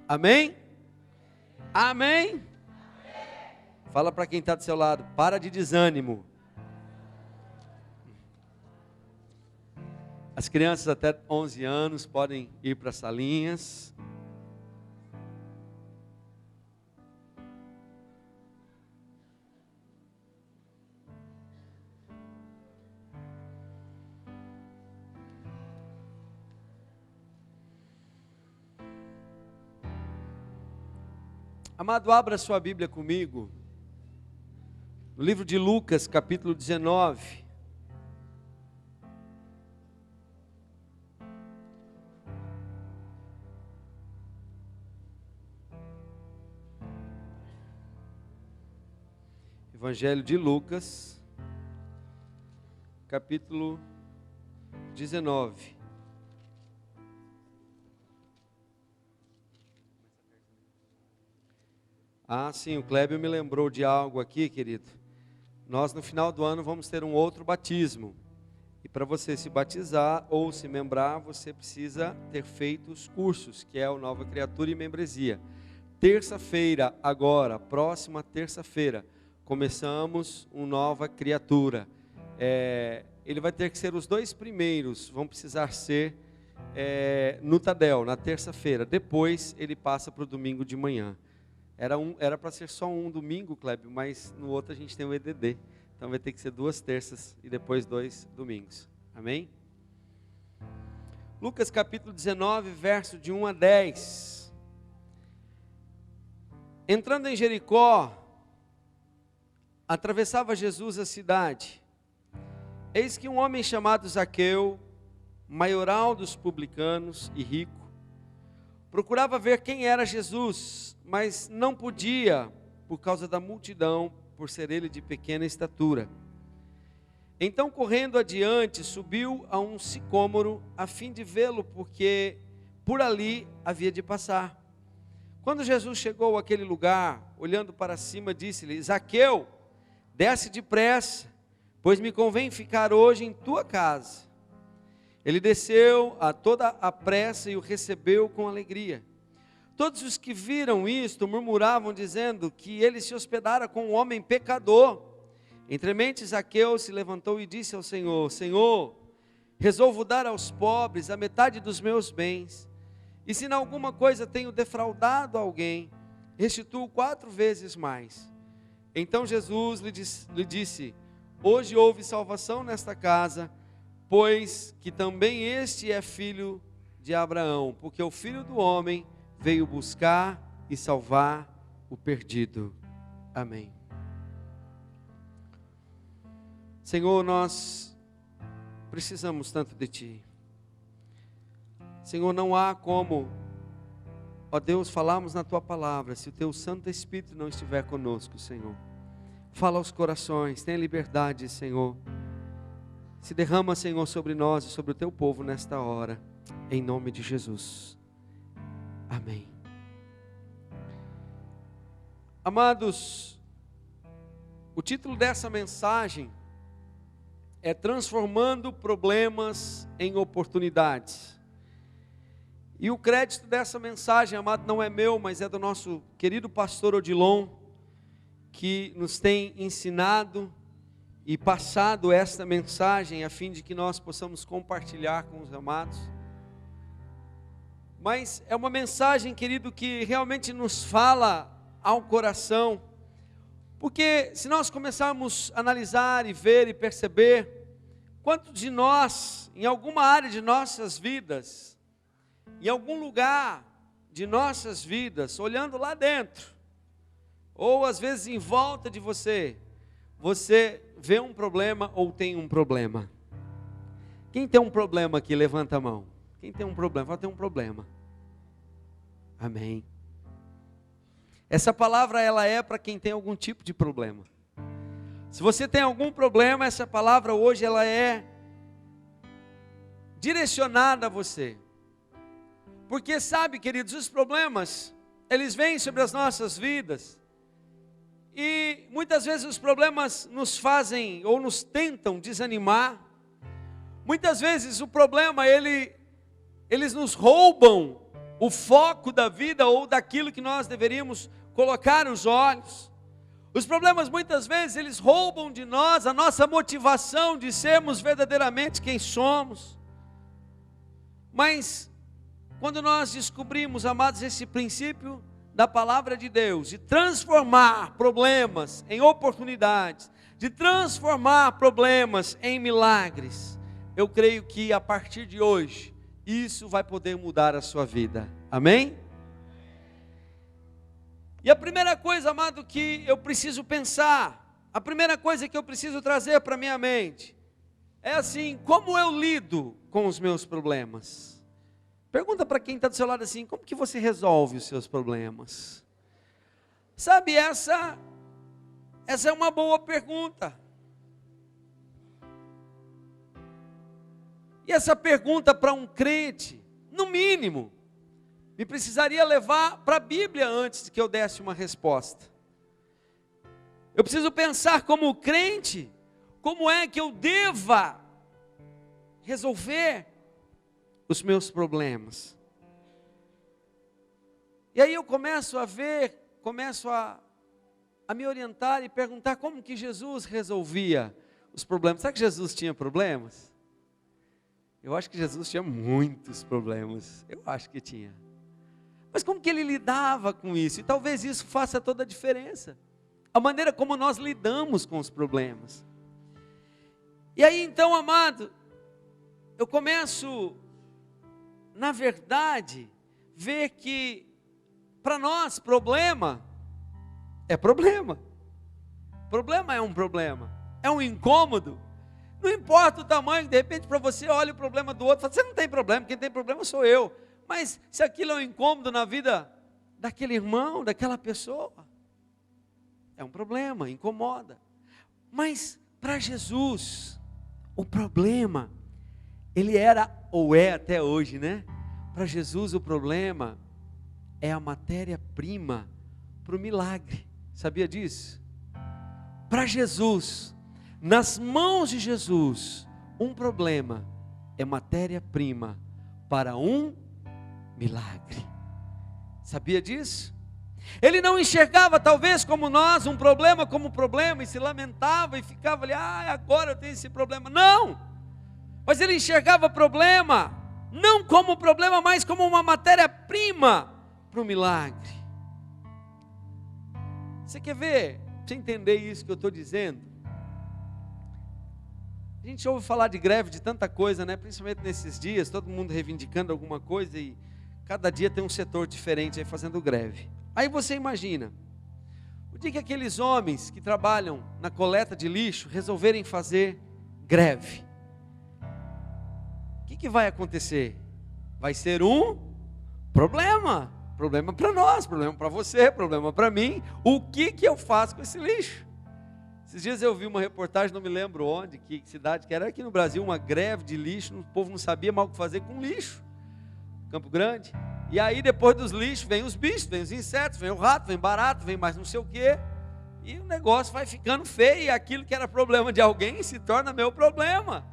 Amém? Amém? Fala para quem está do seu lado, para de desânimo. As crianças até 11 anos podem ir para as salinhas. Amado, abra sua Bíblia comigo, no livro de Lucas, capítulo 19. Evangelho de Lucas, capítulo 19. Ah, sim, o Clébio me lembrou de algo aqui, querido. Nós no final do ano vamos ter um outro batismo. E para você se batizar ou se membrar, você precisa ter feito os cursos, que é o Nova Criatura e Membresia. Terça-feira, agora, próxima terça-feira, começamos um Nova Criatura. Ele vai ter que ser os 2 primeiros, vão precisar ser no Tadel, na terça-feira. Depois ele passa para o domingo de manhã. Era para ser só um domingo, Clébio, mas no outro a gente tem o EDD. Então vai ter que ser 2 terças e depois 2 domingos. Amém? Lucas capítulo 19, verso de 1 a 10. Entrando em Jericó, atravessava Jesus a cidade. Eis que um homem chamado Zaqueu, maioral dos publicanos e rico, procurava ver quem era Jesus, mas não podia, por causa da multidão, por ser ele de pequena estatura. Então, correndo adiante, subiu a um sicômoro, a fim de vê-lo, porque por ali havia de passar. Quando Jesus chegou àquele lugar, olhando para cima, disse-lhe: Zaqueu, desce depressa, pois me convém ficar hoje em tua casa. Ele desceu a toda a pressa e o recebeu com alegria. Todos os que viram isto murmuravam, dizendo que ele se hospedara com um homem pecador. Entremente Zaqueu se levantou e disse ao Senhor: Senhor, resolvo dar aos pobres a metade dos meus bens, e se em alguma coisa tenho defraudado alguém, restituo 4 vezes mais. Então Jesus lhe disse: hoje houve salvação nesta casa, pois que também este é filho de Abraão, porque o Filho do Homem veio buscar e salvar o perdido. Amém. Senhor, nós precisamos tanto de Ti. Senhor, não há como, ó Deus, falarmos na Tua palavra, se o Teu Santo Espírito não estiver conosco, Senhor. Fala aos corações, tenha liberdade, Senhor. Se derrama, Senhor, sobre nós e sobre o Teu povo nesta hora, em nome de Jesus. Amém. Amados, o título dessa mensagem é Transformando Problemas em Oportunidades. E o crédito dessa mensagem, amado, não é meu, mas é do nosso querido pastor Odilon, que nos tem ensinado e passado esta mensagem a fim de que nós possamos compartilhar com os amados. Mas é uma mensagem, querido, que realmente nos fala ao coração, porque se nós começarmos a analisar e ver e perceber, quantos de nós, em alguma área de nossas vidas, em algum lugar de nossas vidas, olhando lá dentro, ou às vezes em volta de você, você vê um problema ou tem um problema? Quem tem um problema aqui, levanta a mão. Quem tem um problema? Fala, tem um problema. Amém. Essa palavra, ela é para quem tem algum tipo de problema. Se você tem algum problema, essa palavra hoje, ela é direcionada a você. Porque sabe, queridos, os problemas, eles vêm sobre as nossas vidas. E muitas vezes os problemas nos fazem ou nos tentam desanimar. Muitas vezes o problema, eles nos roubam o foco da vida ou daquilo que nós deveríamos colocar os olhos. Os problemas muitas vezes eles roubam de nós a nossa motivação de sermos verdadeiramente quem somos. Mas quando nós descobrimos, amados, esse princípio da palavra de Deus, de transformar problemas em oportunidades, de transformar problemas em milagres, eu creio que a partir de hoje, isso vai poder mudar a sua vida. Amém? E a primeira coisa, amado, que eu preciso pensar, a primeira coisa que eu preciso trazer para a minha mente, é assim: como eu lido com os meus problemas? Pergunta para quem está do seu lado assim: como que você resolve os seus problemas? Sabe, essa é uma boa pergunta. E essa pergunta para um crente, no mínimo, me precisaria levar para a Bíblia antes de que eu desse uma resposta. Eu preciso pensar como crente, como é que eu deva resolver os meus problemas. E aí eu começo a me orientar e perguntar como que Jesus resolvia os problemas. Será que Jesus tinha problemas? Eu acho que Jesus tinha muitos problemas, eu acho que tinha. Mas como que ele lidava com isso? E talvez isso faça toda a diferença. A maneira como nós lidamos com os problemas. E aí então, amado, eu começo, na verdade, ver que para nós problema é problema. Problema é um problema. É um incômodo. Não importa o tamanho, de repente para você olha o problema do outro, fala, você não tem problema, quem tem problema sou eu. Mas se aquilo é um incômodo na vida daquele irmão, daquela pessoa, é um problema, incomoda. Mas para Jesus, o problema, ele era, ou é até hoje, né? Para Jesus o problema é a matéria-prima para o milagre. Sabia disso? Para Jesus, nas mãos de Jesus, um problema é matéria-prima para um milagre. Sabia disso? Ele não enxergava talvez como nós um problema como problema e se lamentava e ficava ali, agora eu tenho esse problema. Não! Mas ele enxergava problema não como problema, mas como uma matéria-prima para o milagre. Você quer ver? Para você entender isso que eu estou dizendo, a gente ouve falar de greve de tanta coisa, né? Principalmente nesses dias, todo mundo reivindicando alguma coisa e cada dia tem um setor diferente aí fazendo greve. Aí você imagina, o dia que aqueles homens que trabalham na coleta de lixo resolverem fazer greve, o que vai acontecer? Vai ser um problema. Problema para nós, problema para você, problema para mim. O que eu faço com esse lixo? Esses dias eu vi uma reportagem, não me lembro onde, que cidade que era, aqui no Brasil, uma greve de lixo, o povo não sabia mais o que fazer com lixo. Campo Grande. E aí depois dos lixos vem os bichos, vem os insetos, vem o rato, vem barato, vem mais não sei o quê. E o negócio vai ficando feio e aquilo que era problema de alguém se torna meu problema.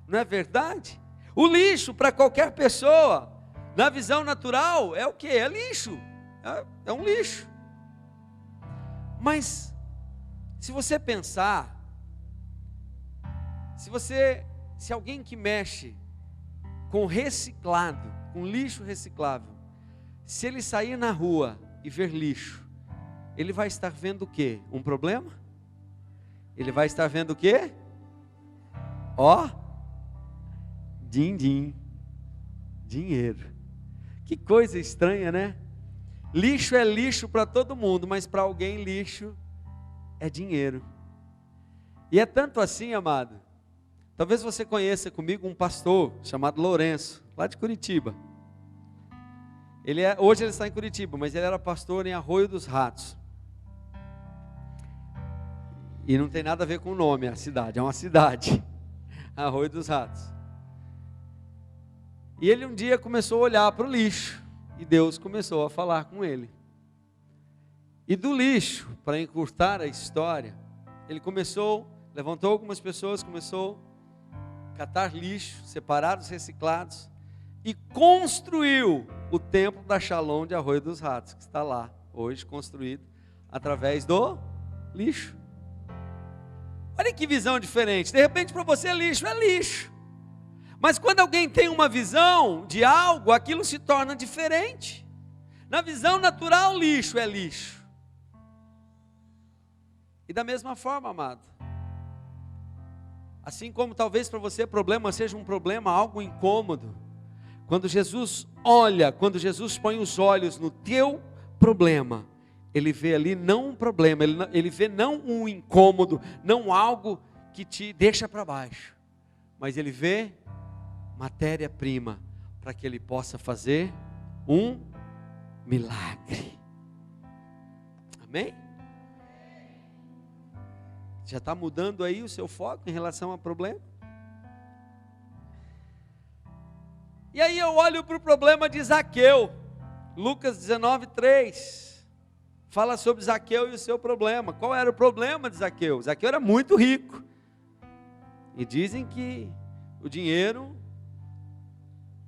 Não é verdade? O lixo para qualquer pessoa, na visão natural, é o quê? É lixo. É um lixo. Mas se você pensar, se alguém que mexe com reciclado, com lixo reciclável, se ele sair na rua e ver lixo, ele vai estar vendo o quê? Um problema? Ele vai estar vendo o quê? Din-din, dinheiro. Que coisa estranha, né? Lixo é lixo para todo mundo, mas para alguém lixo é dinheiro. E é tanto assim, amado. Talvez você conheça comigo um pastor chamado Lourenço, lá de Curitiba. Hoje ele está em Curitiba, mas ele era pastor em Arroio dos Ratos. E não tem nada a ver com o nome, a cidade, é uma cidade, Arroio dos Ratos. E ele um dia começou a olhar para o lixo, e Deus começou a falar com ele. E do lixo, para encurtar a história, ele levantou algumas pessoas, começou catar lixo, separar os reciclados, e construiu o templo da Shalom de Arroio dos Ratos, que está lá, hoje construído através do lixo. Olha que visão diferente. De repente para você lixo é lixo, mas quando alguém tem uma visão de algo, aquilo se torna diferente. Na visão natural, lixo é lixo. E da mesma forma, amado, assim como talvez para você problema seja um problema, algo incômodo, quando Jesus olha, quando Jesus põe os olhos no teu problema, Ele vê ali não um problema, Ele vê não um incômodo, não algo que te deixa para baixo, mas Ele vê matéria-prima para que Ele possa fazer um milagre. Amém? Já está mudando aí o seu foco em relação ao problema? E aí eu olho para o problema de Zaqueu, Lucas 19:3, fala sobre Zaqueu e o seu problema. Qual era o problema de Zaqueu? Zaqueu era muito rico, e dizem que o dinheiro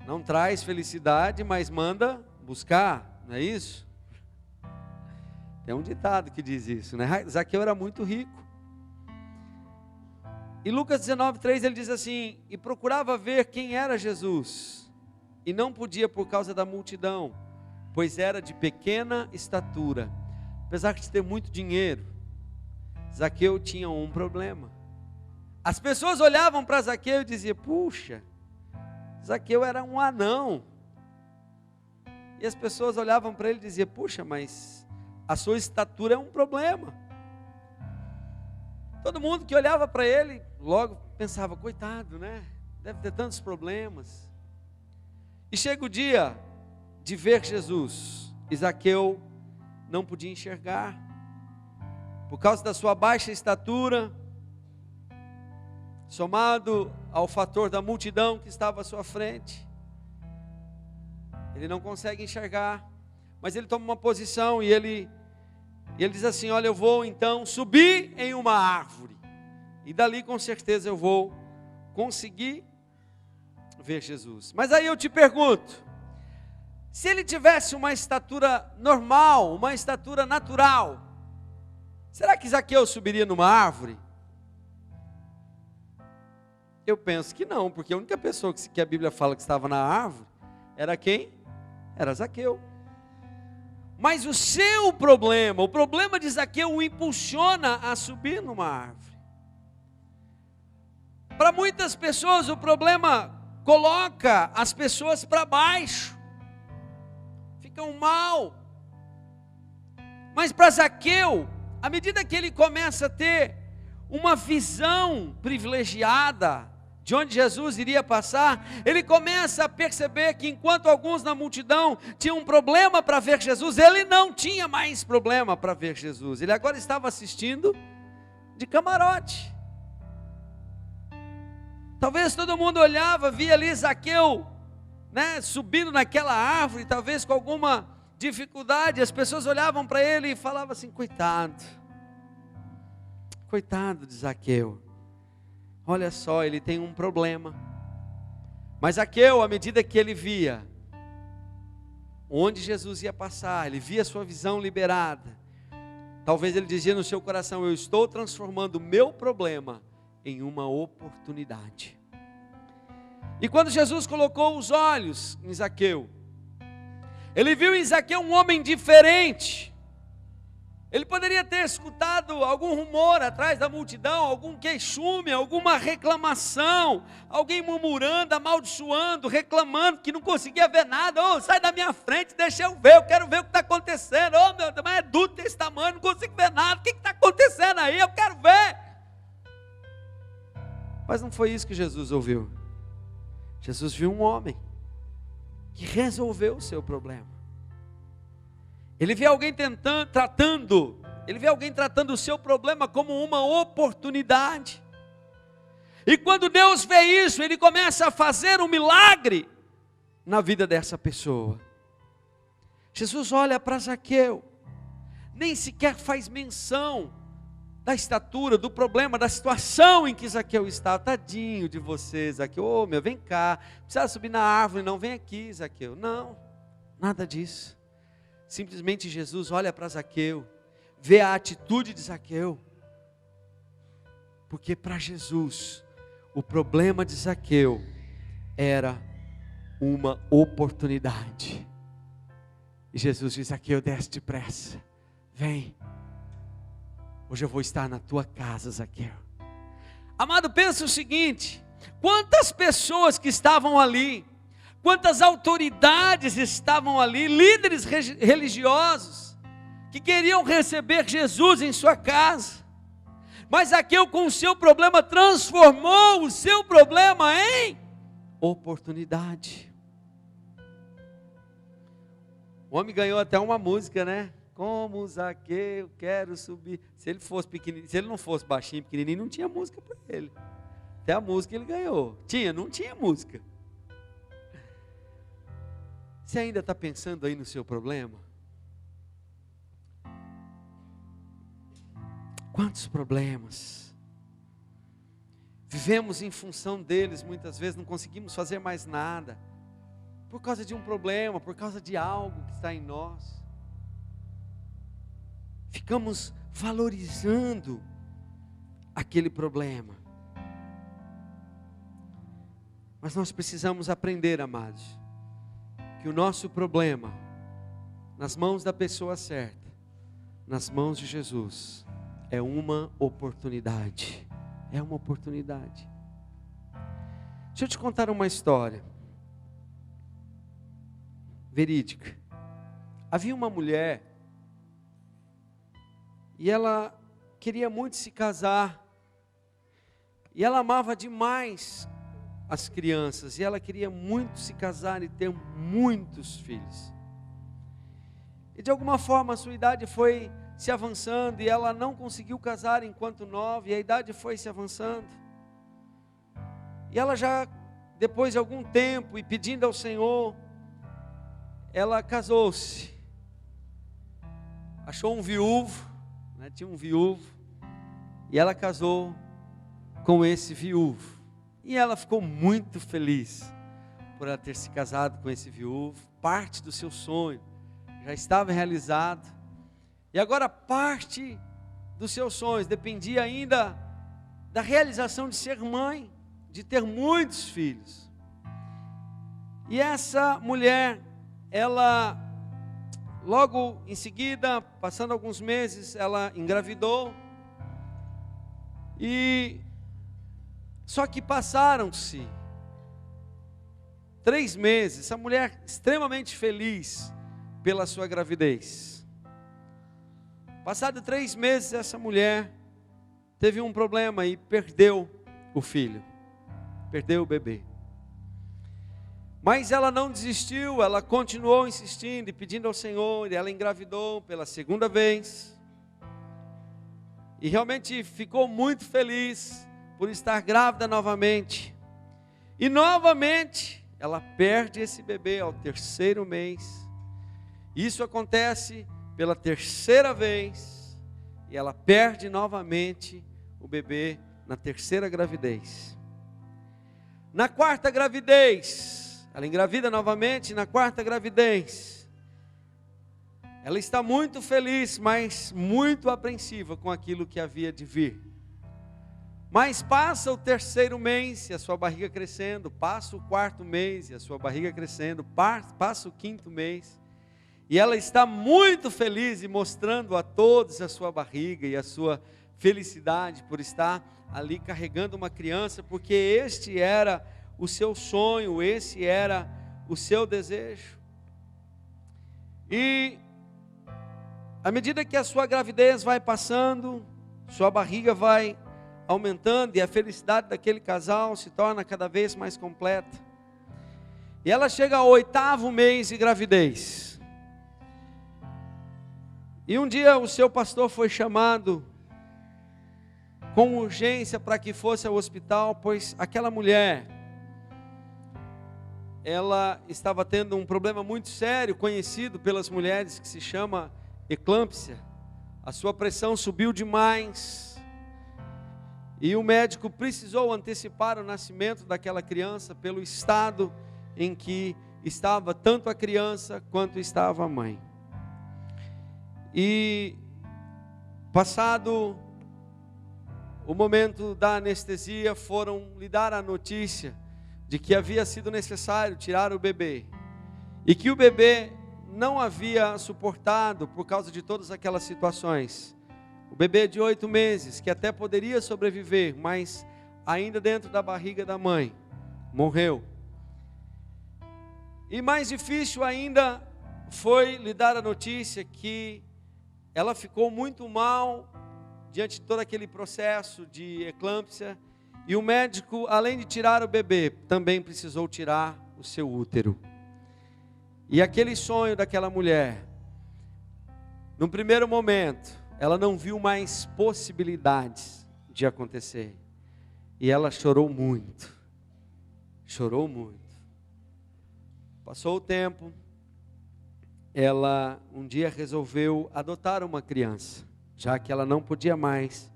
não traz felicidade, mas manda buscar, não é isso? Tem um ditado que diz isso, né? Zaqueu era muito rico. E Lucas 19:3 ele diz assim: e procurava ver quem era Jesus, e não podia por causa da multidão, pois era de pequena estatura. Apesar de ter muito dinheiro, Zaqueu tinha um problema. As pessoas olhavam para Zaqueu e diziam: puxa, Zaqueu era um anão. E as pessoas olhavam para ele e diziam: puxa, mas a sua estatura é um problema. Todo mundo que olhava para ele, logo pensava: coitado, né? Deve ter tantos problemas. E chega o dia de ver Jesus, e Zaqueu não podia enxergar, por causa da sua baixa estatura, somado ao fator da multidão que estava à sua frente, ele não consegue enxergar, mas ele toma uma posição e ele diz assim: olha, eu vou então subir em uma árvore, e dali com certeza eu vou conseguir ver Jesus. Mas aí eu te pergunto, se ele tivesse uma estatura normal, uma estatura natural, será que Zaqueu subiria numa árvore? Eu penso que não, porque a única pessoa que a Bíblia fala que estava na árvore era quem? Era Zaqueu. Mas o seu problema, o problema de Zaqueu o impulsiona a subir numa árvore. Para muitas pessoas o problema coloca as pessoas para baixo, ficam mal. Mas para Zaqueu, à medida que ele começa a ter uma visão privilegiada de onde Jesus iria passar, ele começa a perceber que enquanto alguns na multidão tinham um problema para ver Jesus, ele não tinha mais problema para ver Jesus. Ele agora estava assistindo de camarote. Talvez todo mundo olhava, via ali Zaqueu, né, subindo naquela árvore, talvez com alguma dificuldade. As pessoas olhavam para ele e falavam assim: coitado de Zaqueu, olha só, ele tem um problema. Mas Zaqueu, à medida que ele via onde Jesus ia passar, ele via sua visão liberada, talvez ele dizia no seu coração: eu estou transformando o meu problema em uma oportunidade. E quando Jesus colocou os olhos em Zaqueu, ele viu em Zaqueu um homem diferente. Ele poderia ter escutado algum rumor atrás da multidão, algum queixume, alguma reclamação, alguém murmurando, amaldiçoando, reclamando que não conseguia ver nada. Oh, sai da minha frente, deixa eu ver, eu quero ver o que está acontecendo. Oh, meu Deus, mas é duro desse tamanho, não consigo ver nada, o que está acontecendo aí? Eu quero ver. Mas não foi isso que Jesus ouviu. Jesus viu um homem que resolveu o seu problema. Ele vê alguém tratando o seu problema como uma oportunidade. E quando Deus vê isso, Ele começa a fazer um milagre na vida dessa pessoa. Jesus olha para Zaqueu, nem sequer faz menção da estatura, do problema, da situação em que Zaqueu estava. Tadinho de você, Zaqueu. Ô, meu, vem cá. Precisa subir na árvore, não, vem aqui, Zaqueu. Não, nada disso. Simplesmente Jesus olha para Zaqueu, vê a atitude de Zaqueu. Porque para Jesus, o problema de Zaqueu era uma oportunidade. E Jesus diz: Zaqueu, desce depressa, vem. Hoje eu vou estar na tua casa, Zaqueu. Amado, pensa o seguinte: quantas pessoas que estavam ali, quantas autoridades estavam ali, líderes religiosos, que queriam receber Jesus em sua casa. Mas Zaqueu, com o seu problema, transformou o seu problema em oportunidade. O homem ganhou até uma música, né? Como Zaqueu, quero subir. Se ele fosse pequenininho, se ele não fosse baixinho, pequenininho, não tinha música para ele. Até a música ele ganhou. Não tinha música. Você ainda está pensando aí no seu problema? Quantos problemas? Vivemos em função deles, muitas vezes não conseguimos fazer mais nada. Por causa de um problema, por causa de algo que está em nós. Ficamos valorizando aquele problema. Mas nós precisamos aprender, amados, que o nosso problema, nas mãos da pessoa certa, nas mãos de Jesus, é uma oportunidade. É uma oportunidade. Deixa eu te contar uma história verídica. Havia uma mulher e ela queria muito se casar, e ela amava demais as crianças, e ela queria muito se casar e ter muitos filhos. E de alguma forma a sua idade foi se avançando, e ela não conseguiu casar enquanto nova, e a idade foi se avançando. E ela já, depois de algum tempo, e pedindo ao Senhor, ela casou-se. Achou um viúvo, tinha um viúvo, e ela casou com esse viúvo, e ela ficou muito feliz por ela ter se casado com esse viúvo. Parte do seu sonho já estava realizado, e agora parte dos seus sonhos dependia ainda da realização de ser mãe, de ter muitos filhos. E essa mulher, ela logo em seguida, passando alguns meses, ela engravidou. E só que passaram-se 3 meses, essa mulher extremamente feliz pela sua gravidez. Passado 3 meses, essa mulher teve um problema e perdeu o filho, perdeu o bebê. Mas ela não desistiu, ela continuou insistindo e pedindo ao Senhor, e ela engravidou pela 2ª vez. E realmente ficou muito feliz por estar grávida novamente. E novamente, ela perde esse bebê ao 3º mês. Isso acontece pela 3ª vez, e ela perde novamente o bebê na 3ª gravidez. Na 4ª gravidez, ela engravida novamente. Na 4ª gravidez, ela está muito feliz, mas muito apreensiva com aquilo que havia de vir. Mas passa o 3º mês e a sua barriga crescendo, passa o 4º mês e a sua barriga crescendo, passa o 5º mês, e ela está muito feliz e mostrando a todos a sua barriga e a sua felicidade por estar ali carregando uma criança, porque este era o seu sonho, esse era o seu desejo. E à medida que a sua gravidez vai passando, sua barriga vai aumentando, e a felicidade daquele casal se torna cada vez mais completa. E ela chega ao 8º mês de gravidez. E um dia o seu pastor foi chamado com urgência para que fosse ao hospital, pois aquela mulher, ela estava tendo um problema muito sério, conhecido pelas mulheres, que se chama eclâmpsia. A sua pressão subiu demais, E o médico precisou antecipar o nascimento daquela criança pelo estado em que estava tanto a criança quanto estava a mãe. E passado o momento da anestesia, foram lhe dar a notícia de que havia sido necessário tirar o bebê. E que o bebê não havia suportado por causa de todas aquelas situações. O bebê de 8 meses, que até poderia sobreviver, mas ainda dentro da barriga da mãe, morreu. E mais difícil ainda foi lhe dar a notícia que ela ficou muito mal diante de todo aquele processo de eclâmpsia. E o médico, além de tirar o bebê, também precisou tirar o seu útero. E aquele sonho daquela mulher, num primeiro momento, ela não viu mais possibilidades de acontecer. E ela chorou muito. Chorou muito. Passou o tempo, ela um dia resolveu adotar uma criança, já que ela não podia mais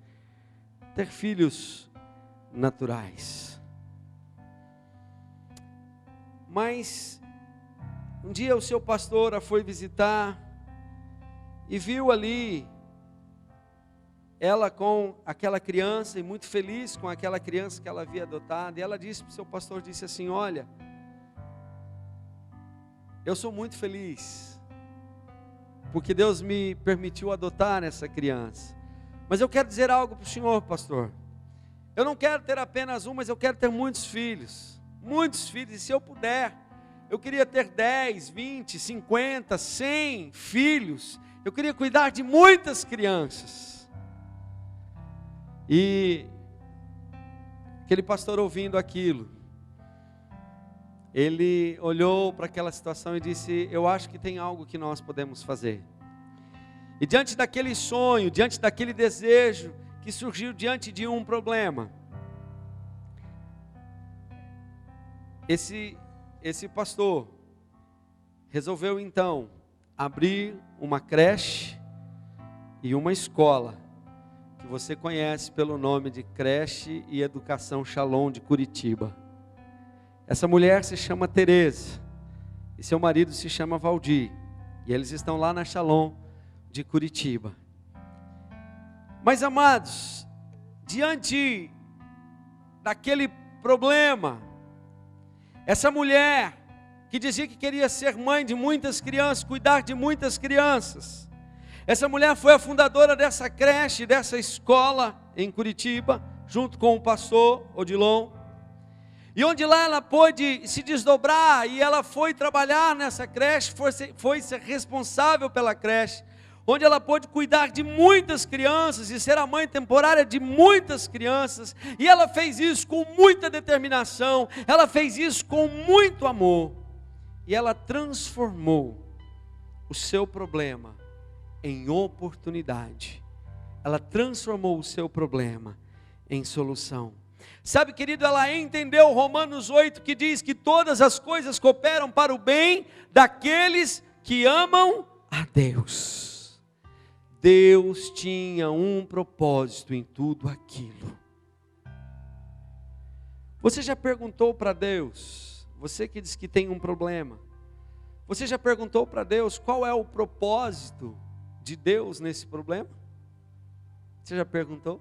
ter filhos naturais. Mas um dia o seu pastor a foi visitar e viu ali ela com aquela criança, e muito feliz com aquela criança que ela havia adotado. E ela disse para o seu pastor, disse assim: olha, eu sou muito feliz, porque Deus me permitiu adotar essa criança. Mas eu quero dizer algo para o senhor, pastor. Eu não quero ter apenas um, mas eu quero ter muitos filhos. Muitos filhos, e se eu puder, eu queria ter 10, 20, 50, 100 filhos. Eu queria cuidar de muitas crianças. E aquele pastor, ouvindo aquilo, ele olhou para aquela situação e disse: eu acho que tem algo que nós podemos fazer. E diante daquele sonho, diante daquele desejo que surgiu diante de um problema, esse pastor resolveu então abrir uma creche e uma escola que você conhece pelo nome de Creche e Educação Shalom de Curitiba. Essa mulher se chama Tereza e seu marido se chama Valdir, e eles estão lá na Shalom de Curitiba. Mas, amados, diante daquele problema, essa mulher que dizia que queria ser mãe de muitas crianças, cuidar de muitas crianças, essa mulher foi a fundadora dessa creche, dessa escola em Curitiba, junto com o pastor Odilon. E onde lá ela pôde se desdobrar, e ela foi trabalhar nessa creche, foi ser responsável pela creche, onde ela pôde cuidar de muitas crianças e ser a mãe temporária de muitas crianças. E ela fez isso com muita determinação, ela fez isso com muito amor. E ela transformou o seu problema em oportunidade. Ela transformou o seu problema em solução. Sabe, querido, ela entendeu Romanos 8, que diz que todas as coisas cooperam para o bem daqueles que amam a Deus. Deus tinha um propósito em tudo aquilo. Você já perguntou para Deus, você que diz que tem um problema, você já perguntou para Deus qual é o propósito de Deus nesse problema? Você já perguntou?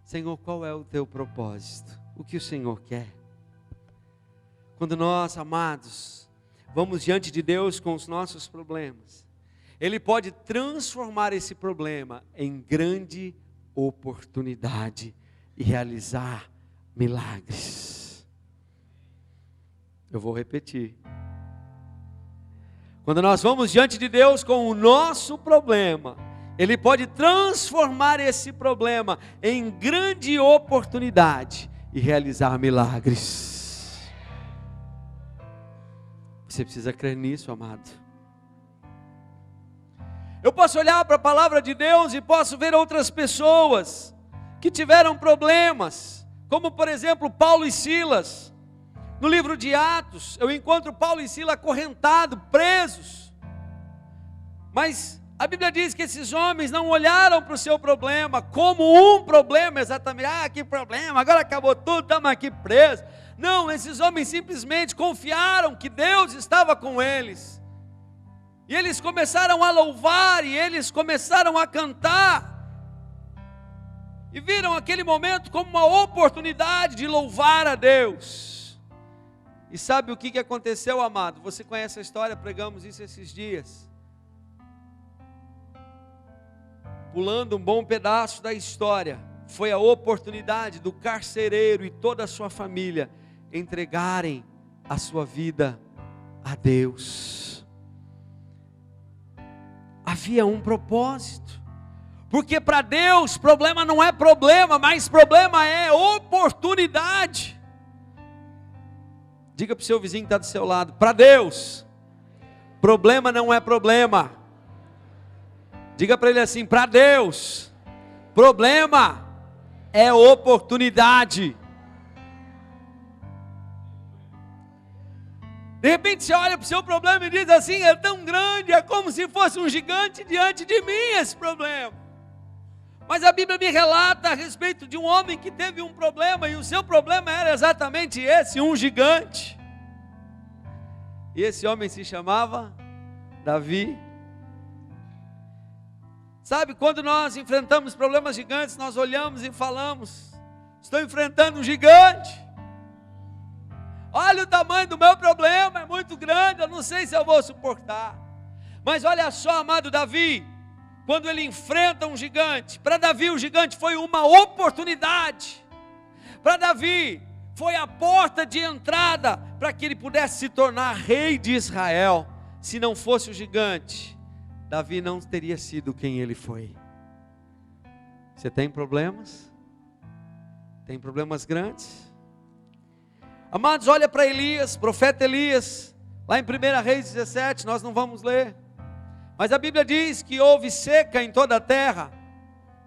Senhor, qual é o teu propósito? O que o Senhor quer? Quando nós, amados, vamos diante de Deus com os nossos problemas, Ele pode transformar esse problema em grande oportunidade e realizar milagres. Eu vou repetir. Quando nós vamos diante de Deus com o nosso problema, Ele pode transformar esse problema em grande oportunidade e realizar milagres. Você precisa crer nisso, amado. Eu posso olhar para a palavra de Deus e posso ver outras pessoas que tiveram problemas, como por exemplo Paulo e Silas. No livro de Atos, eu encontro Paulo e Silas acorrentados, presos. Mas A Bíblia diz que esses homens não olharam para o seu problema como um problema exatamente. Ah, que problema, agora acabou tudo, estamos aqui presos. Não, esses homens simplesmente confiaram que Deus estava com eles. E eles começaram a louvar, e eles começaram a cantar. E viram aquele momento como uma oportunidade de louvar a Deus. E sabe o que aconteceu, amado? Você conhece a história, pregamos isso esses dias. Pulando um bom pedaço da história, foi a oportunidade do carcereiro e toda a sua família entregarem a sua vida a Deus. Havia um propósito, porque para Deus problema não é problema, mas problema é oportunidade. Diga para o seu vizinho que está do seu lado: para Deus problema não é problema. Diga para ele assim: para Deus problema é oportunidade. De repente você olha para o seu problema e diz assim: é tão grande, é como se fosse um gigante diante de mim esse problema. Mas a Bíblia me relata a respeito de um homem que teve um problema, e o seu problema era exatamente esse, um gigante. E esse homem se chamava Davi. Sabe, quando nós enfrentamos problemas gigantes, nós olhamos e falamos: estou enfrentando um gigante. Olha o tamanho do meu problema, é muito grande, eu não sei se eu vou suportar. Mas olha só, amado Davi, quando ele enfrenta um gigante, para Davi o gigante foi uma oportunidade. Para Davi foi a porta de entrada para que ele pudesse se tornar rei de Israel. Se não fosse o gigante, Davi não teria sido quem ele foi. Você tem problemas? Tem problemas grandes? Amados, olha para Elias, profeta Elias, lá em 1 Reis 17, nós não vamos ler, mas a Bíblia diz que houve seca em toda a terra,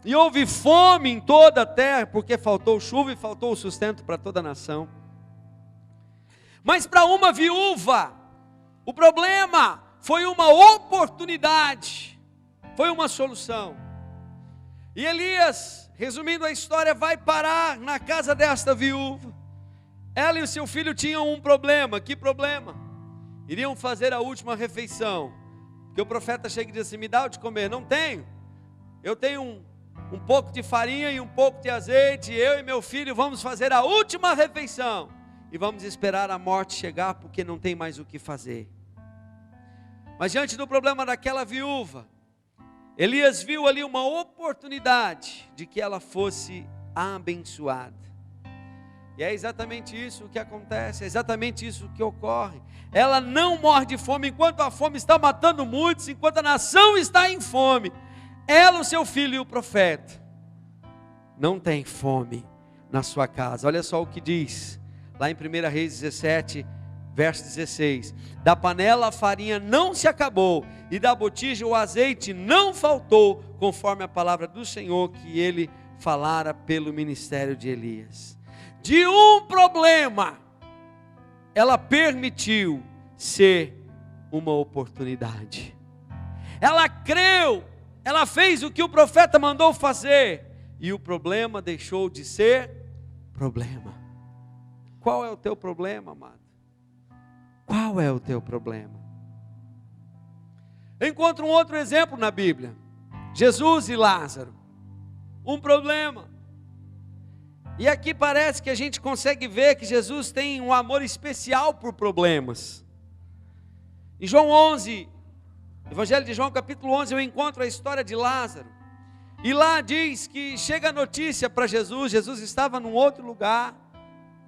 e houve fome em toda a terra, porque faltou chuva e faltou sustento para toda a nação. Mas para uma viúva, o problema foi uma oportunidade, foi uma solução. E Elias, resumindo a história, vai parar na casa desta viúva. Ela e o seu filho tinham um problema. Que problema? Iriam fazer a última refeição, porque o profeta chega e diz assim: me dá o de comer. Não tenho. Eu tenho um pouco de farinha e um pouco de azeite, eu e meu filho vamos fazer a última refeição, e vamos esperar a morte chegar, porque não tem mais o que fazer. Mas diante do problema daquela viúva, Elias viu ali uma oportunidade de que ela fosse abençoada. E é exatamente isso que acontece, é exatamente isso que ocorre. Ela não morre de fome enquanto a fome está matando muitos, enquanto a nação está em fome. Ela, o seu filho e o profeta não tem fome na sua casa. Olha só o que diz lá em 1 Reis 17, verso 16: da panela a farinha não se acabou, e da botija o azeite não faltou, conforme a palavra do Senhor que ele falara pelo ministério de Elias. De um problema, ela permitiu ser uma oportunidade. Ela creu, ela fez o que o profeta mandou fazer, e o problema deixou de ser problema. Qual é o teu problema, amado? Qual é o teu problema? Eu encontro um outro exemplo na Bíblia: Jesus e Lázaro. Um problema. E aqui parece que a gente consegue ver que Jesus tem um amor especial por problemas. Em João 11, Evangelho de João capítulo 11, eu encontro a história de Lázaro. E lá diz que chega a notícia para Jesus. Jesus estava num outro lugar,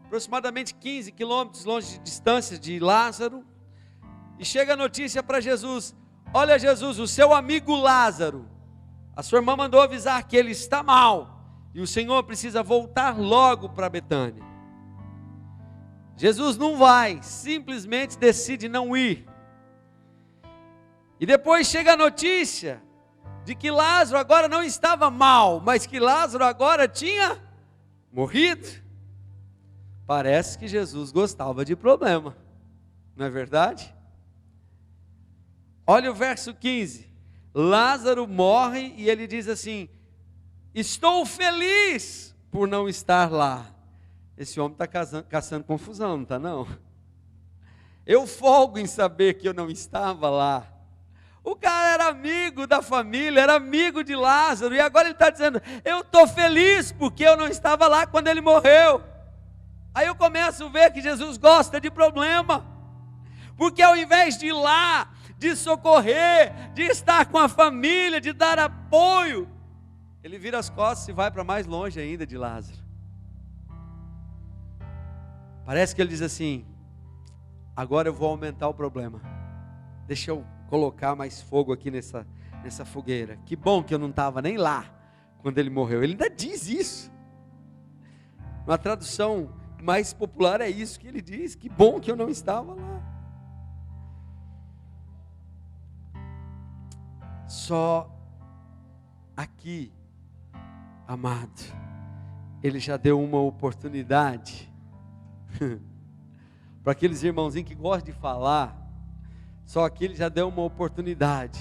aproximadamente 15 quilômetros longe de distância de Lázaro. E chega a notícia para Jesus: olha Jesus, o seu amigo Lázaro, a sua irmã mandou avisar que ele está mal, e o Senhor precisa voltar logo para Betânia. Jesus não vai, simplesmente decide não ir. E depois chega a notícia de que Lázaro agora não estava mal, mas que Lázaro agora tinha morrido. Parece que Jesus gostava de problema, não é verdade? Olha o verso 15: Lázaro morre e ele diz assim: estou feliz por não estar lá. Esse homem está caçando confusão, não está não? Eu folgo em saber que eu não estava lá. O cara era amigo da família, era amigo de Lázaro, e agora ele está dizendo: eu estou feliz porque eu não estava lá quando ele morreu. Aí eu começo a ver que Jesus gosta de problema, porque ao invés de ir lá, de socorrer, de estar com a família, de dar apoio, ele vira as costas e vai para mais longe ainda de Lázaro. Parece que ele diz assim: agora eu vou aumentar o problema, deixa eu colocar mais fogo aqui nessa fogueira. Que bom que eu não estava nem lá quando ele morreu. Ele ainda diz isso. Uma tradução mais popular é isso que ele diz: que bom que eu não estava lá. Só aqui, amado, ele já deu uma oportunidade para aqueles irmãozinhos que gostam de falar. Só aqui ele já deu uma oportunidade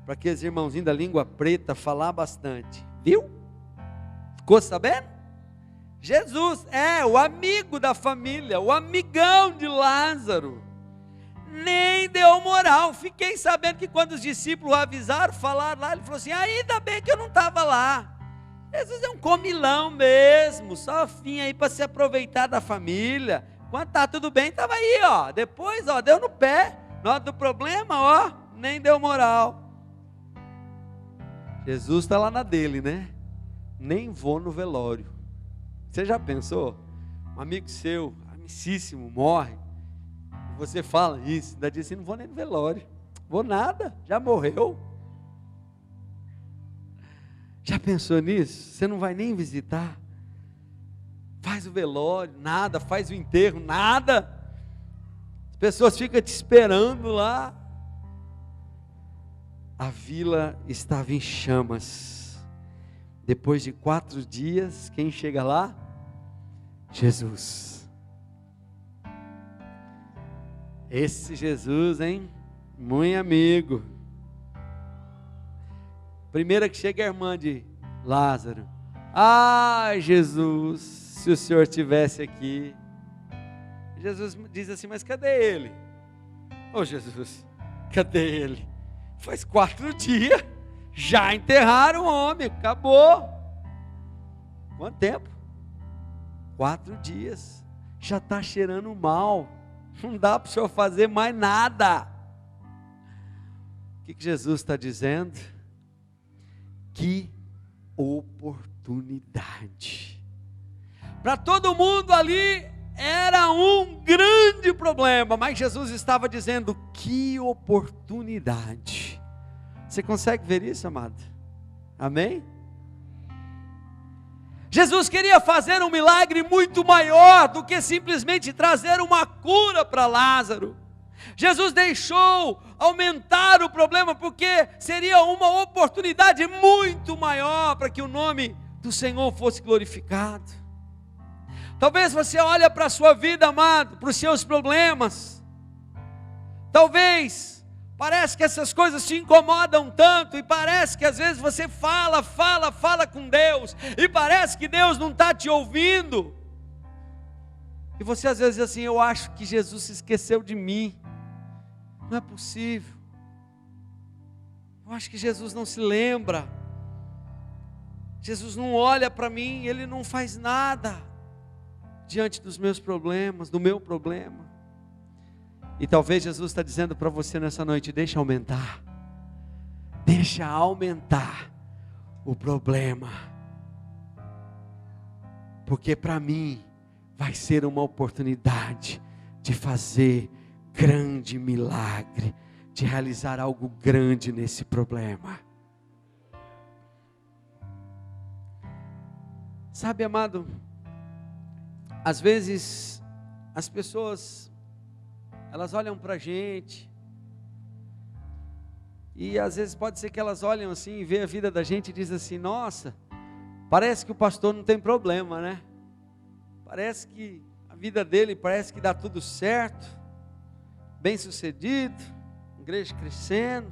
para aqueles irmãozinhos da língua preta falar bastante. Viu? Ficou sabendo? Jesus é o amigo da família, o amigão de Lázaro. Nem deu moral. Fiquei sabendo que quando os discípulos avisaram, falaram lá, ele falou assim: ainda bem que eu não estava lá. Jesus é um comilão mesmo, só fim aí para se aproveitar da família. Quando está tudo bem, estava aí, ó. Depois, ó, deu no pé. Na hora do problema, ó, nem deu moral. Jesus está lá na dele, né? Nem vou no velório. Você já pensou? Um amigo seu, amicíssimo, morre. E você fala isso, ainda diz assim: não vou nem no velório. Vou nada, já morreu. Já pensou nisso? Você não vai nem visitar. Faz o velório, nada. Faz o enterro, nada. As pessoas ficam te esperando lá. A vila estava em chamas. Depois de 4 dias, quem chega lá? Jesus. Esse Jesus, hein? Muito amigo. Primeira que chega é a irmã de Lázaro. Ai, Jesus, se o Senhor estivesse aqui. Jesus diz assim: mas cadê ele? Ô Jesus, cadê ele? Faz 4 dias, já enterraram o homem, acabou. Quanto tempo? 4 dias, já está cheirando mal, não dá para o Senhor fazer mais nada. O que Jesus está dizendo? Que oportunidade. Para todo mundo ali era um grande problema, mas Jesus estava dizendo: que oportunidade. Você consegue ver isso, amado? Amém? Jesus queria fazer um milagre muito maior do que simplesmente trazer uma cura para Lázaro. Jesus deixou aumentar o problema, porque seria uma oportunidade muito maior para que o nome do Senhor fosse glorificado. Talvez você olhe para a sua vida, amado, para os seus problemas. Talvez parece que essas coisas te incomodam tanto, e parece que às vezes você fala com Deus, e parece que Deus não está te ouvindo. E você às vezes diz assim: eu acho que Jesus se esqueceu de mim. Não é possível. Eu acho que Jesus não se lembra. Jesus não olha para mim, Ele não faz nada diante dos meus problemas, do meu problema. E talvez Jesus está dizendo para você nessa noite: deixa aumentar o problema, porque para mim vai ser uma oportunidade de fazer grande milagre, de realizar algo grande nesse problema. Sabe, amado, às vezes as pessoas, elas olham para a gente, e às vezes pode ser que elas olham assim e vê a vida da gente e dizem assim: nossa, parece que o pastor não tem problema, né? Parece que a vida dele parece que dá tudo certo, bem sucedido, igreja crescendo.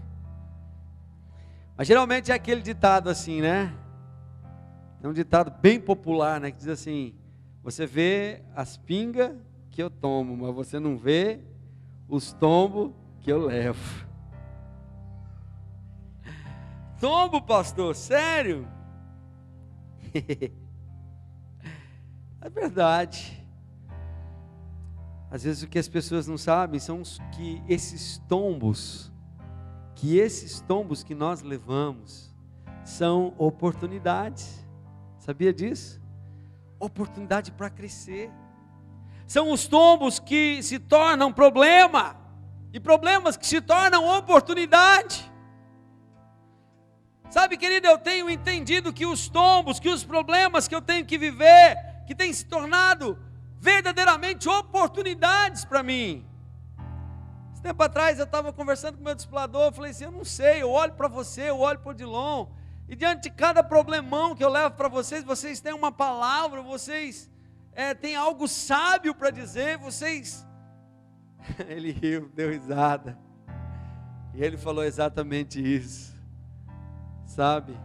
Mas geralmente é aquele ditado assim, né? É um ditado bem popular, né? Que diz assim: você vê as pingas que eu tomo, mas você não vê os tombos que eu levo. Tombo, pastor? Sério? É verdade. Às vezes o que as pessoas não sabem são que esses tombos que nós levamos são oportunidades. Sabia disso? Oportunidade para crescer. São os tombos que se tornam problema, e problemas que se tornam oportunidade. Sabe, querido, eu tenho entendido que os tombos, que os problemas que eu tenho que viver, que têm se tornado verdadeiramente oportunidades para mim. Esse tempo atrás eu estava conversando com o meu discipulador, eu falei assim: eu não sei, eu olho para você, eu olho para o Odilon, e diante de cada problemão que eu levo para vocês, vocês têm uma palavra, vocês têm algo sábio para dizer, vocês... Ele riu, deu risada, e ele falou exatamente isso, sabe,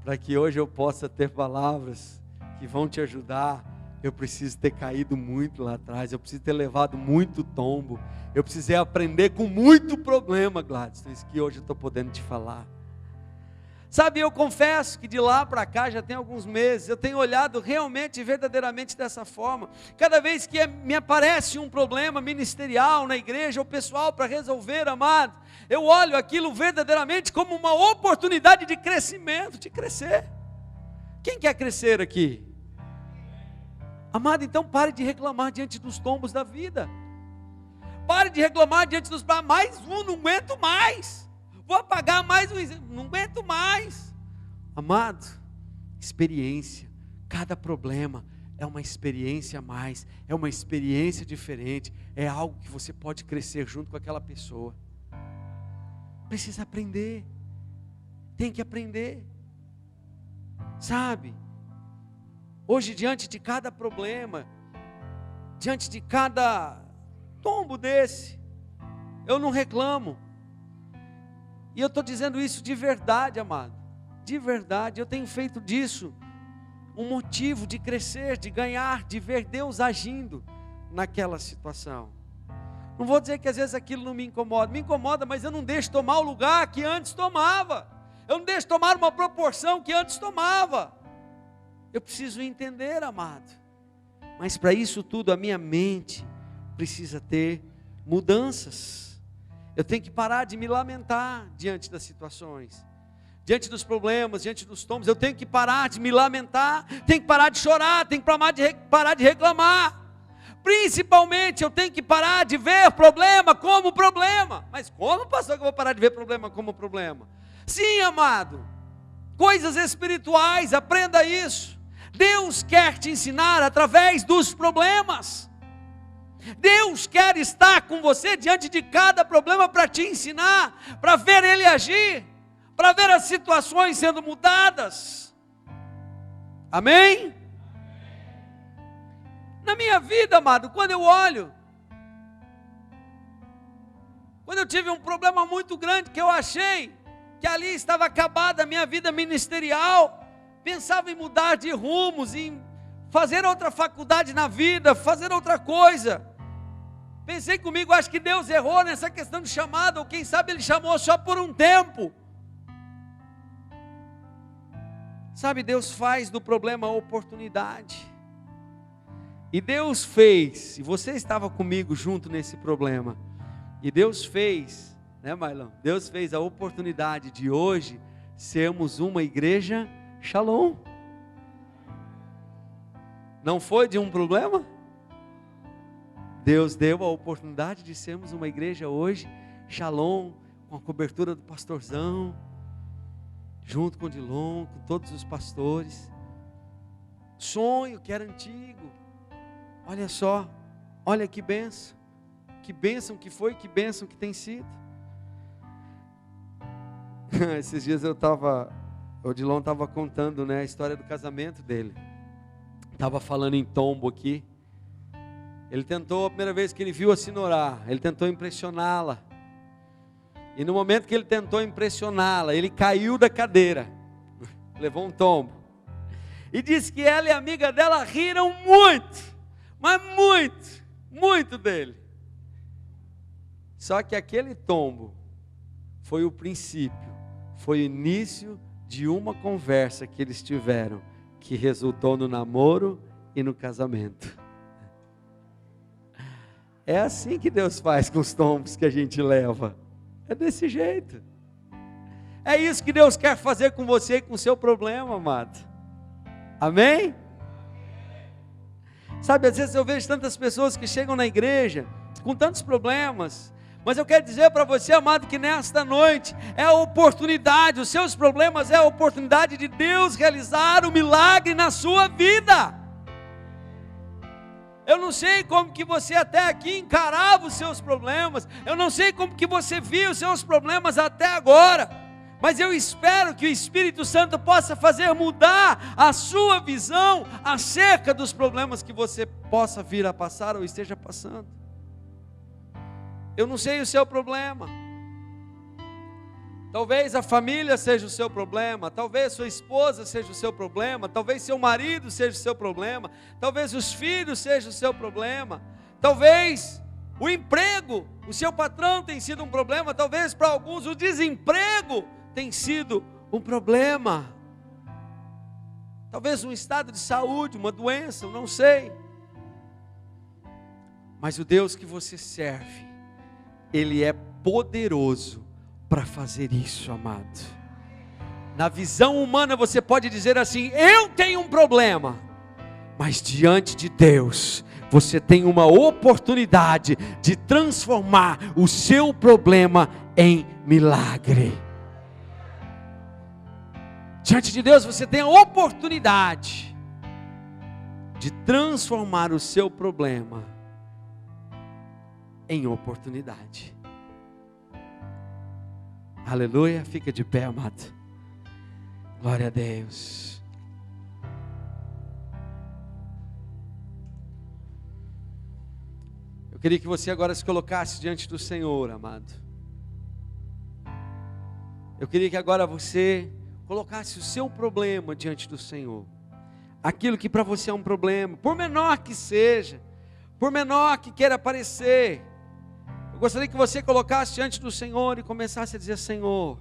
para que hoje eu possa ter palavras que vão te ajudar, eu preciso ter caído muito lá atrás, eu preciso ter levado muito tombo, eu precisei aprender com muito problema, Gladys, isso que hoje eu estou podendo te falar. Sabe, eu confesso que de lá para cá, já tem alguns meses, eu tenho olhado realmente, verdadeiramente dessa forma. Cada vez que me aparece um problema ministerial na igreja, ou pessoal para resolver, amado, eu olho aquilo verdadeiramente como uma oportunidade de crescimento, de crescer. Quem quer crescer aqui? Amado, então pare de reclamar diante dos tombos da vida. Pare de reclamar diante dos... mais um, não aguento mais. Vou apagar mais um, não aguento mais. Amado, experiência. Cada problema é uma experiência a mais, é uma experiência diferente, é algo que você pode crescer junto com aquela pessoa. Precisa aprender, tem que aprender, sabe? Hoje, diante de cada problema, diante de cada tombo desse, eu não reclamo. E eu estou dizendo isso de verdade, amado, de verdade. Eu tenho feito disso um motivo de crescer, de ganhar, de ver Deus agindo naquela situação. Não vou dizer que às vezes aquilo não me incomoda, mas eu não deixo tomar o lugar que antes tomava, eu não deixo tomar uma proporção que antes tomava. Eu preciso entender, amado, mas para isso tudo a minha mente precisa ter mudanças. Eu tenho que parar de me lamentar diante das situações, diante dos problemas, diante dos tombos. Eu tenho que parar de me lamentar, tenho que parar de chorar, tenho que parar de reclamar. Principalmente eu tenho que parar de ver problema como problema. Mas como, pastor, que eu vou parar de ver problema como problema? Sim, amado, coisas espirituais, aprenda isso. Deus quer te ensinar através dos problemas. Deus quer estar com você diante de cada problema para te ensinar, para ver Ele agir, para ver as situações sendo mudadas. Amém? Na minha vida, amado, quando eu tive um problema muito grande, que eu achei que ali estava acabada a minha vida ministerial, pensava em mudar de rumos, em fazer outra faculdade na vida, fazer outra coisa. Pensei comigo, acho que Deus errou nessa questão de chamado, ou quem sabe Ele chamou só por um tempo. Sabe, Deus faz do problema oportunidade. E Deus fez, e você estava comigo junto nesse problema, e Deus fez, né, Marlon? Deus fez a oportunidade de hoje sermos uma igreja Shalom. Não foi de um problema? Deus deu a oportunidade de sermos uma igreja hoje Shalom, com a cobertura do pastorzão, junto com o Dilon, com todos os pastores. Sonho que era antigo, olha só, olha que bênção que foi, que bênção que tem sido. Esses dias o Dilon estava contando, né, a história do casamento dele, estava falando em tombo aqui. Ele tentou, a primeira vez que ele viu a Sinorar, ele tentou impressioná-la. E no momento que ele tentou impressioná-la, ele caiu da cadeira, levou um tombo. E disse que ela e a amiga dela riram muito, mas muito, muito dele. Só que aquele tombo foi o princípio, foi o início de uma conversa que eles tiveram, que resultou no namoro e no casamento. É assim que Deus faz com os tombos que a gente leva. É desse jeito. É isso que Deus quer fazer com você e com o seu problema, amado. Amém? Sabe, às vezes eu vejo tantas pessoas que chegam na igreja com tantos problemas, mas eu quero dizer para você, amado, que nesta noite é a oportunidade, os seus problemas é a oportunidade de Deus realizar o milagre na sua vida. Eu não sei como que você até aqui encarava os seus problemas, eu não sei como que você via os seus problemas até agora, mas eu espero que o Espírito Santo possa fazer mudar a sua visão acerca dos problemas que você possa vir a passar ou esteja passando. Eu não sei o seu problema. Talvez a família seja o seu problema, talvez sua esposa seja o seu problema, talvez seu marido seja o seu problema, talvez os filhos sejam o seu problema, talvez o emprego, o seu patrão tem sido um problema, talvez para alguns o desemprego tem sido um problema, talvez um estado de saúde, uma doença, eu não sei. Mas o Deus que você serve, Ele é poderoso para fazer isso, amado. Na visão humana você pode dizer assim: eu tenho um problema, mas diante de Deus você tem uma oportunidade de transformar o seu problema em milagre. Diante de Deus você tem a oportunidade de transformar o seu problema em oportunidade. Aleluia, fica de pé, amado. Glória a Deus. Eu queria que você agora se colocasse diante do Senhor, amado. Eu queria que agora você colocasse o seu problema diante do Senhor. Aquilo que para você é um problema, por menor que seja, por menor que queira parecer, gostaria que você colocasse diante do Senhor e começasse a dizer: Senhor,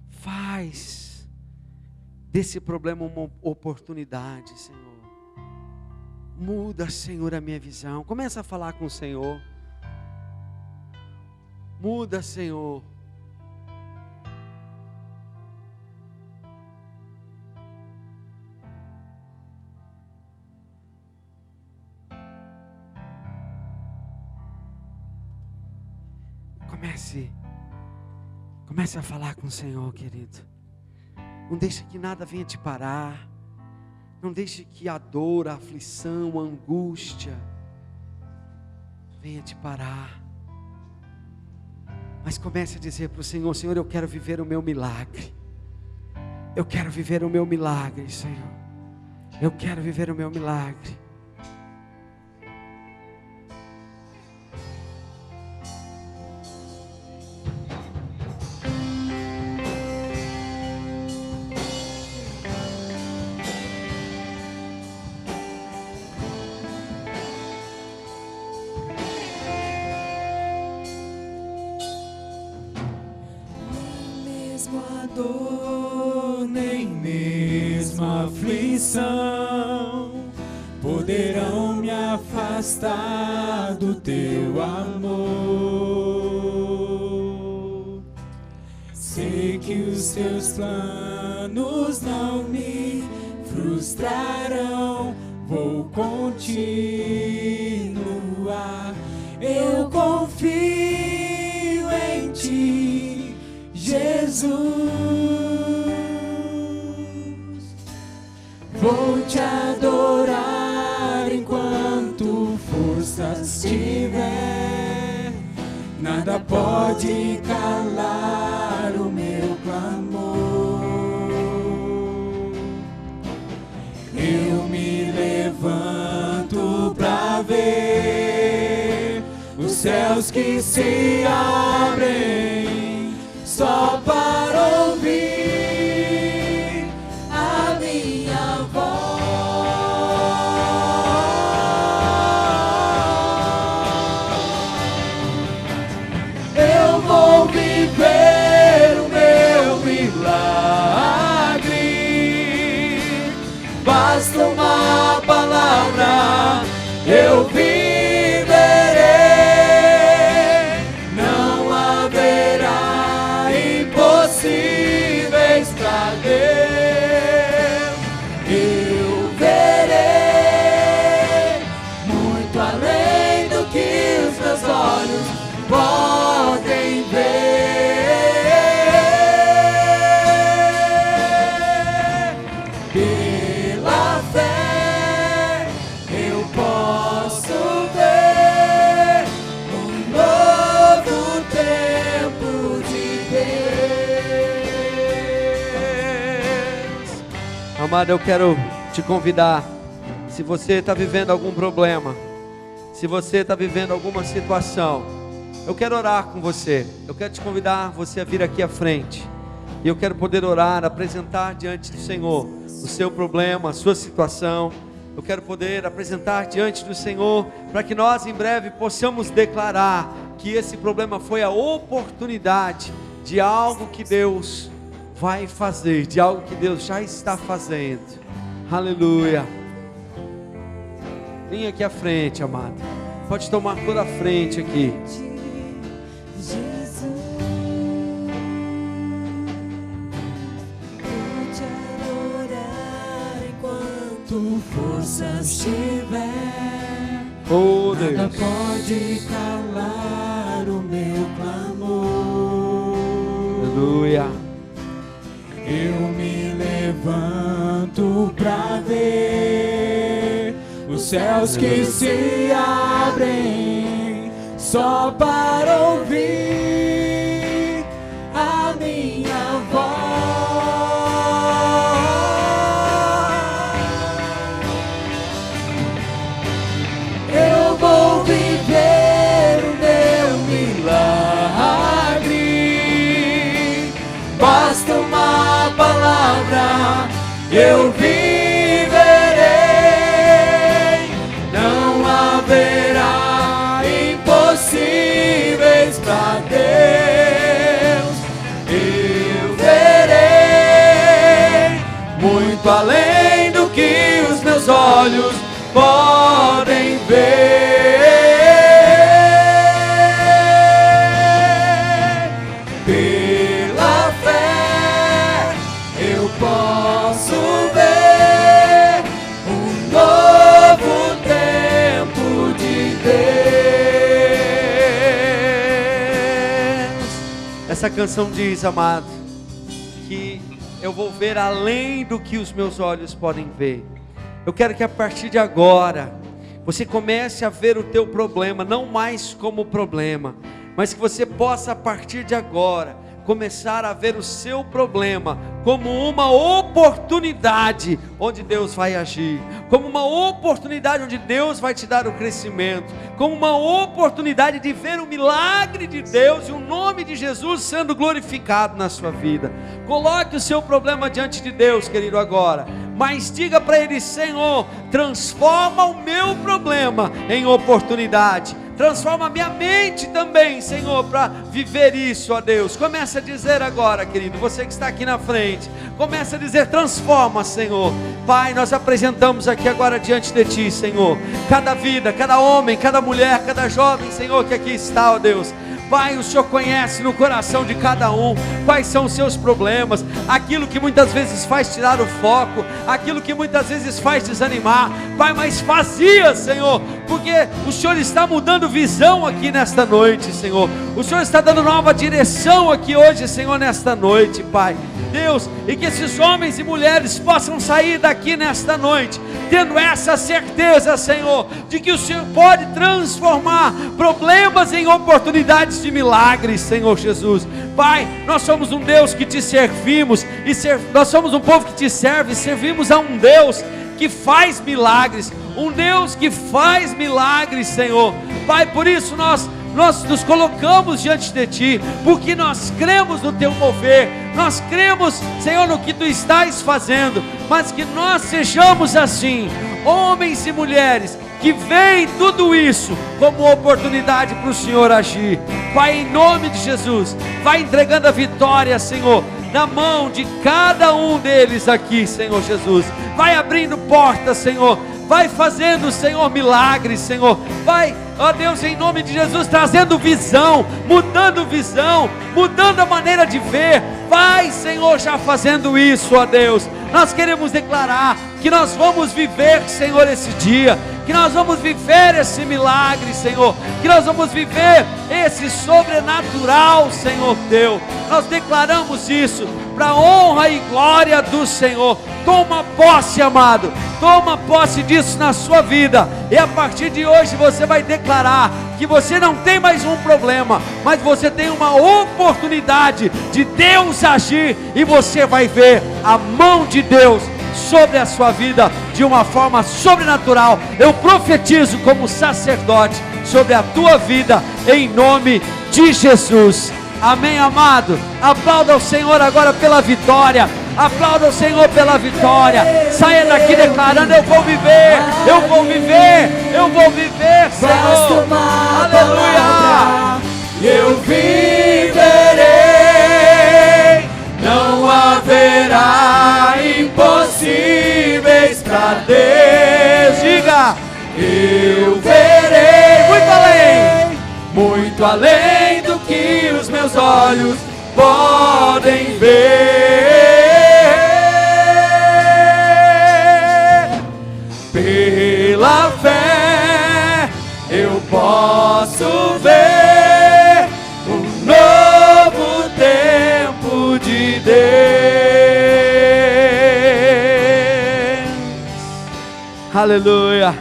faz desse problema uma oportunidade, Senhor. Muda, Senhor, a minha visão. Começa a falar com o Senhor. Muda, Senhor. Comece a falar com o Senhor, querido. Não deixe que nada venha te parar. Não deixe que a dor, a aflição, a angústia venha te parar. Mas comece a dizer para o Senhor: Senhor, eu quero viver o meu milagre. Eu quero viver o meu milagre, Senhor. Eu quero viver o meu milagre. A dor, nem mesmo a aflição poderão me afastar do teu amor. Sei que os teus planos não me frustrarão. Vou continuar. Eu confio em ti, Jesus. Vou te adorar enquanto forças tiver. Nada pode calar o meu clamor. Eu me levanto pra ver os céus que se abrem. só para ouvir a minha voz. Eu vou viver o meu milagre. Basta uma palavra, eu viverei. Não haverá impossíveis pra Deus. Eu verei muito além do que os meus olhos podem ver. Pela fé eu posso ver um novo tempo de Deus. Amado, eu quero te convidar. Se você está vivendo algum problema, se você está vivendo alguma situação, eu quero orar com você. Eu quero te convidar você a vir aqui à frente. E eu quero poder orar, apresentar diante do Senhor o seu problema, a sua situação. Eu quero poder apresentar diante do Senhor, para que nós em breve possamos declarar que esse problema foi a oportunidade de algo que Deus vai fazer, de algo que Deus já está fazendo. Aleluia. Vem aqui à frente, amado. Pode tomar toda a frente aqui. Jesus, vou te adorar enquanto forças tiver. Oh Nada Deus, pode calar o meu clamor. aleluia. Eu me levanto pra ver os céus que se abrem, só para ouvir a minha voz. Eu vou viver o meu milagre. Basta uma palavra, eu viverei. Não haverá impossíveis pra Deus. Eu verei muito além do que os meus olhos podem ver. Pela fé eu posso ver um novo tempo de Deus. Essa canção diz, amado, que eu vou ver além do que os meus olhos podem ver. Eu quero que a partir de agora você comece a ver o teu problema não mais como problema, mas que você possa a partir de agora começar a ver o seu problema como uma oportunidade onde Deus vai agir, como uma oportunidade onde Deus vai te dar o crescimento, como uma oportunidade de ver o milagre de Deus e o nome de Jesus sendo glorificado na sua vida. Coloque o seu problema diante de Deus, querido, agora, mas diga para Ele: Senhor, transforma o meu problema em oportunidade. Transforma a minha mente também, Senhor, para viver isso, ó Deus. Começa a dizer agora, querido, você que está aqui na frente, começa a dizer: transforma, Senhor. Pai, nós apresentamos aqui agora diante de Ti, Senhor, cada vida, cada homem, cada mulher, cada jovem, Senhor, que aqui está, ó Deus. Pai, o Senhor conhece no coração de cada um quais são os seus problemas, aquilo que muitas vezes faz tirar o foco, aquilo que muitas vezes faz desanimar. Pai, mas fazia, Senhor, porque o Senhor está mudando visão aqui nesta noite, Senhor. O Senhor está dando nova direção aqui hoje, Senhor, nesta noite, Pai. Deus, e que esses homens e mulheres possam sair daqui nesta noite tendo essa certeza, Senhor, de que o Senhor pode transformar problemas em oportunidades de milagres, Senhor Jesus. Pai, nós somos um Deus que te servimos, nós somos um povo que te serve e servimos a um Deus que faz milagres, um Deus que faz milagres, Senhor. Pai, por isso nós nós nos colocamos diante de Ti, porque nós cremos no Teu mover, nós cremos, Senhor, no que Tu estás fazendo, mas que nós sejamos assim, homens e mulheres, que veem tudo isso como oportunidade para o Senhor agir. Pai, em nome de Jesus, vai entregando a vitória, Senhor, na mão de cada um deles aqui, Senhor Jesus. Vai abrindo portas, Senhor. Vai fazendo, Senhor, milagres, Senhor. Vai, ó Deus, em nome de Jesus, trazendo visão, mudando a maneira de ver. Vai, Senhor, já fazendo isso, ó Deus. Nós queremos declarar que nós vamos viver, Senhor, esse dia, que nós vamos viver esse milagre, Senhor, que nós vamos viver esse sobrenatural, Senhor Teu. Nós declaramos isso para a honra e glória do Senhor. Toma posse, amado, toma posse disso na sua vida, e a partir de hoje você vai declarar que você não tem mais um problema, mas você tem uma oportunidade de Deus agir, e você vai ver a mão de Deus sobre a sua vida de uma forma sobrenatural. Eu profetizo como sacerdote sobre a tua vida, em nome de Jesus. Amém, amado? Aplauda o Senhor agora pela vitória. Aplauda o Senhor pela vitória. Saia daqui declarando: eu vou viver, eu vou viver, eu vou viver, Senhor. Aleluia. Eu viverei, não haverá impossíveis para Deus. Diga: eu verei muito além do que os meus olhos podem ver. Pela fé eu posso ver um novo tempo de Deus. aleluia.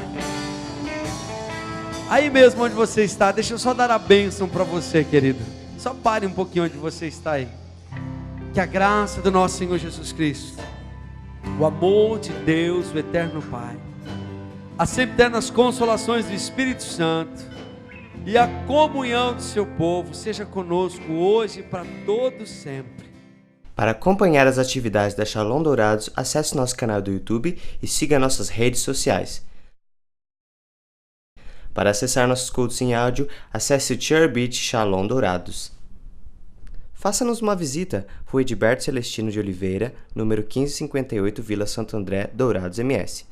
Aí mesmo onde você está, deixa eu só dar a bênção para você, querido. Só pare um pouquinho onde você está aí. Que a graça do nosso Senhor Jesus Cristo, o amor de Deus, o eterno Pai, as sempre eternas consolações do Espírito Santo e a comunhão do seu povo seja conosco hoje e para todos sempre. Para acompanhar as atividades da Shalom Dourados, acesse nosso canal do YouTube e siga nossas redes sociais. Para acessar nossos cultos em áudio, acesse o Cherbit Shalom Dourados. Faça-nos uma visita, Rua Edilberto Celestino de Oliveira, número 1558, Vila Santo André, Dourados MS.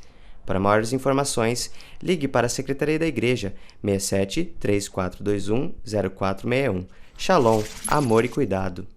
Para maiores informações, ligue para a Secretaria da Igreja, 67 3421 0461. Shalom, amor e cuidado.